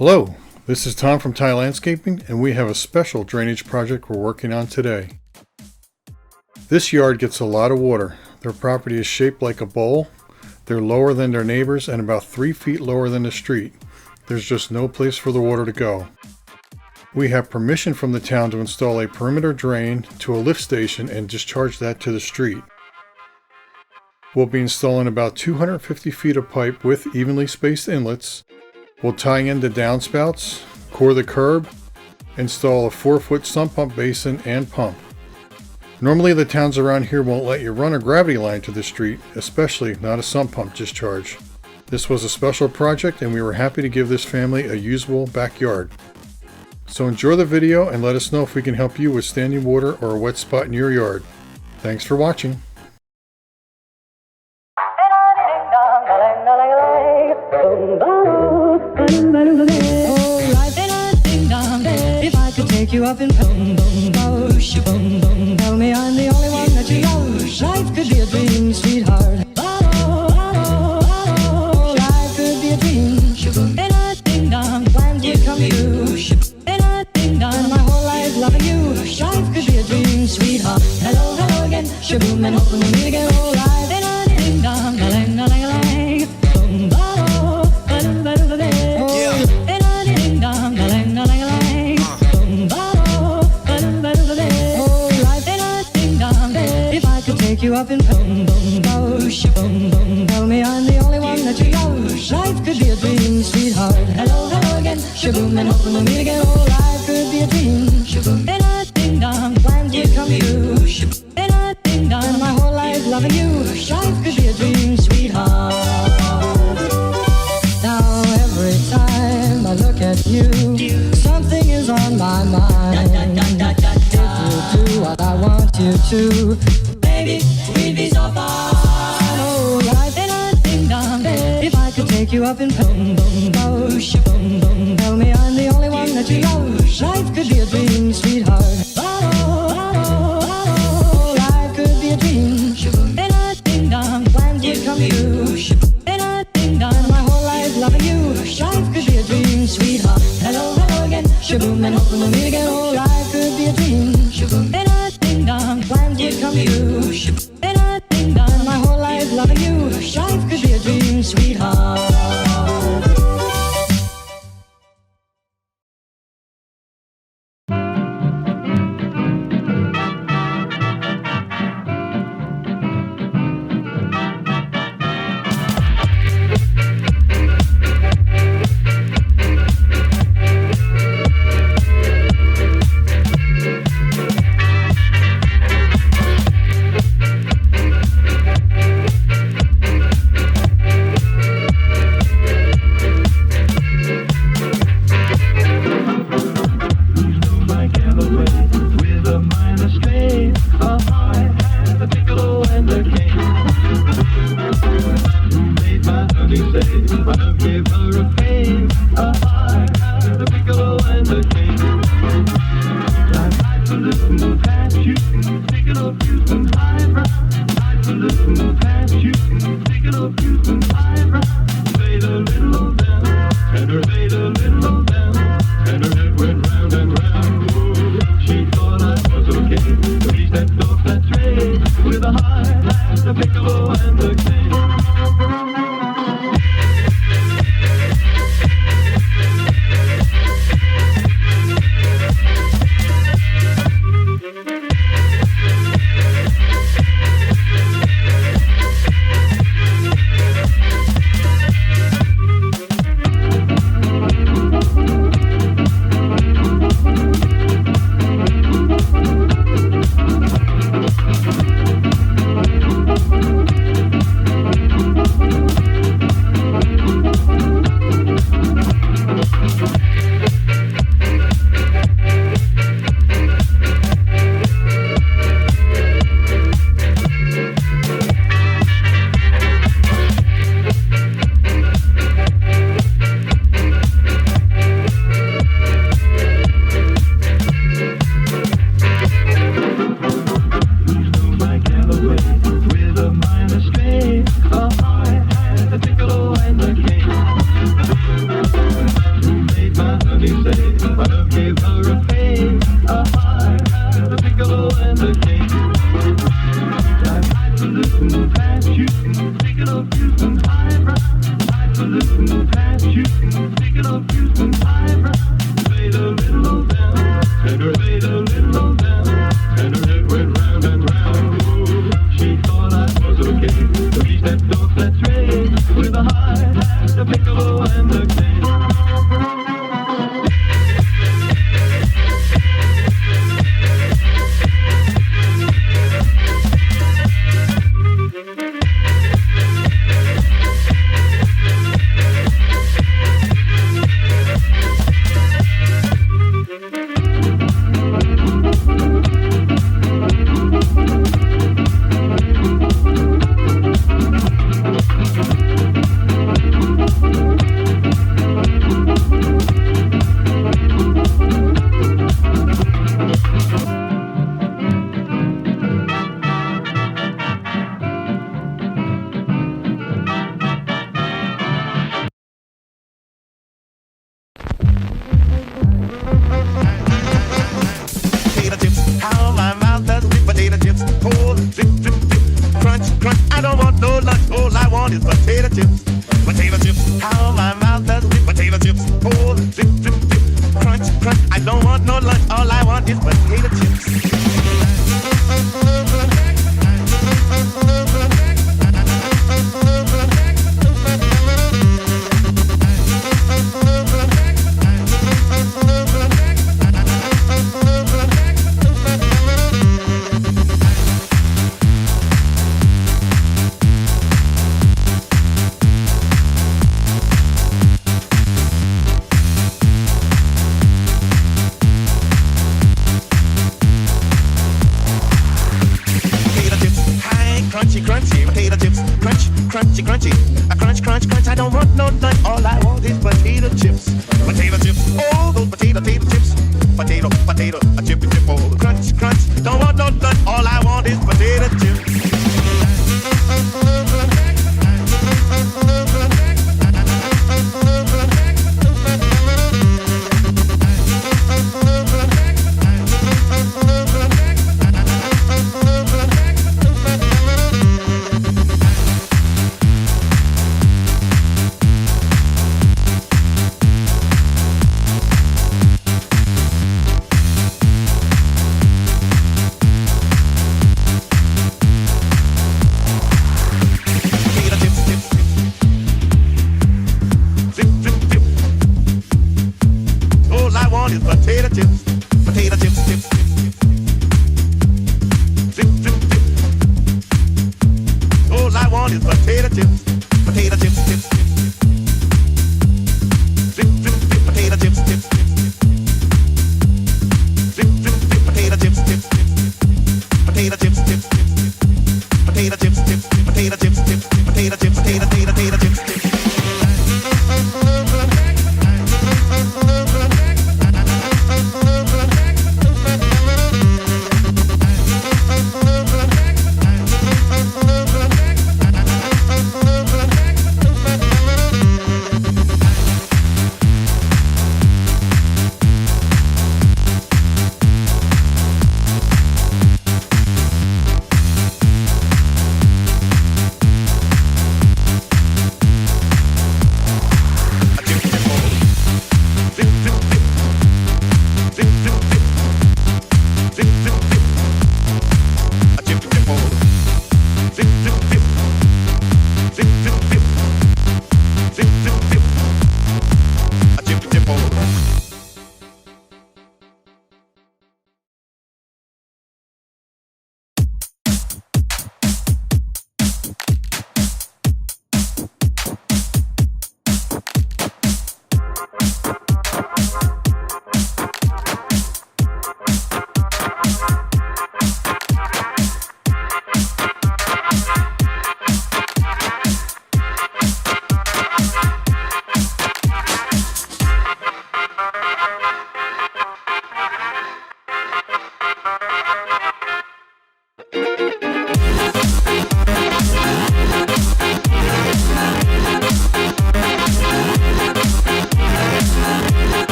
Hello, this is Tom from Tile Landscaping, and we have a special drainage project we're working on today. This yard gets a lot of water. Their property is shaped like a bowl. They're lower than their neighbors and about 3 feet lower than the street. There's just no place for the water to go. We have permission from the town to install a perimeter drain to a lift station and discharge that to the street. We'll be installing about 250 feet of pipe with evenly spaced inlets. We'll tie in the downspouts, core the curb, install a 4-foot sump pump basin and pump. Normally the towns around here won't let you run a gravity line to the street, especially not a sump pump discharge. This was a special project and we were happy to give this family a usable backyard. So enjoy the video and let us know if we can help you with standing water or a wet spot in your yard. Thanks for watching. If I could take you up in boom, boom, boom, boom, boom, tell me I'm the only one that you love. Life could be a dream, sweetheart. Life could be a dream. And I ding dong, plans would come true. And I ding dong, my whole life loving you. Life could be a dream, sweetheart. Hello, hello again, shaboom, and hoping we'll meet again. Oh, life. And I ding dong, a-lang, boom, boom, take you up in boom, boom, boom, boom, tell me I'm the only one that you love. Life could be a dream, sweetheart. Hello, hello again, shaboom, and hoping we'll meet again. Oh, life could be a dream, shaboom, and I ding dong, plans would come true. And I ding dong, my whole life loving you. Life could be a dream, sweetheart. Now every time I look at you, something is on my mind. If you do what I want you to, baby, we'd be so far. Oh, life and a ding dong. If I could take you up in boom, boom, boom, boom, tell me I'm the only one that you love. Life could be a dream, sweetheart. Life could be a dream. And a ding dong, plans would come true. And a ding dong, my whole life loving you. Life could be a dream, sweetheart. Hello, hello again, shaboom, and hoping we'll meet again. Oh, life could be a dream, shaboom, and a ding dong, plans would come true. And a ding dong, my whole life loving you. Life could be a dream, sweetheart. despicable and the game. Potato chips, how my mouth does sweet potato chips. Oh, drip, drip, drip, crunch, crunch. I don't want no lunch, all I want is potato chips. Potato chips, how my mouth does sweet potato chips. Oh, drip, drip, drip, crunch, crunch. I don't want no lunch, all I want is potato chips. Crunchy, crunchy, potato chips, crunch, crunchy, crunchy, a crunch, crunch, crunch. I don't want no lunch, all I want is potato chips. Potato chips, oh, those potato chips. Potato, potato, a chip, chip, oh, crunch, crunch. Don't want no lunch, all I want is potato chips. Potato chips, potato chips, chips, drip, drip, drip. All I want is potato chips, potato chips, chips, drip, drip, drip, potato chips, chips, drip, drip, drip, potato chips, chips, potato chips, chips, potato chips, chips, potato chips, chips, potato chips, potato chips, chips.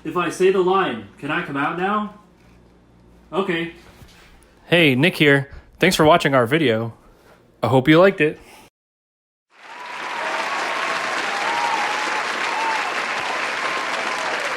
If I say the line, can I come out now? Okay. Hey, Nick here. Thanks for watching our video. I hope you liked it.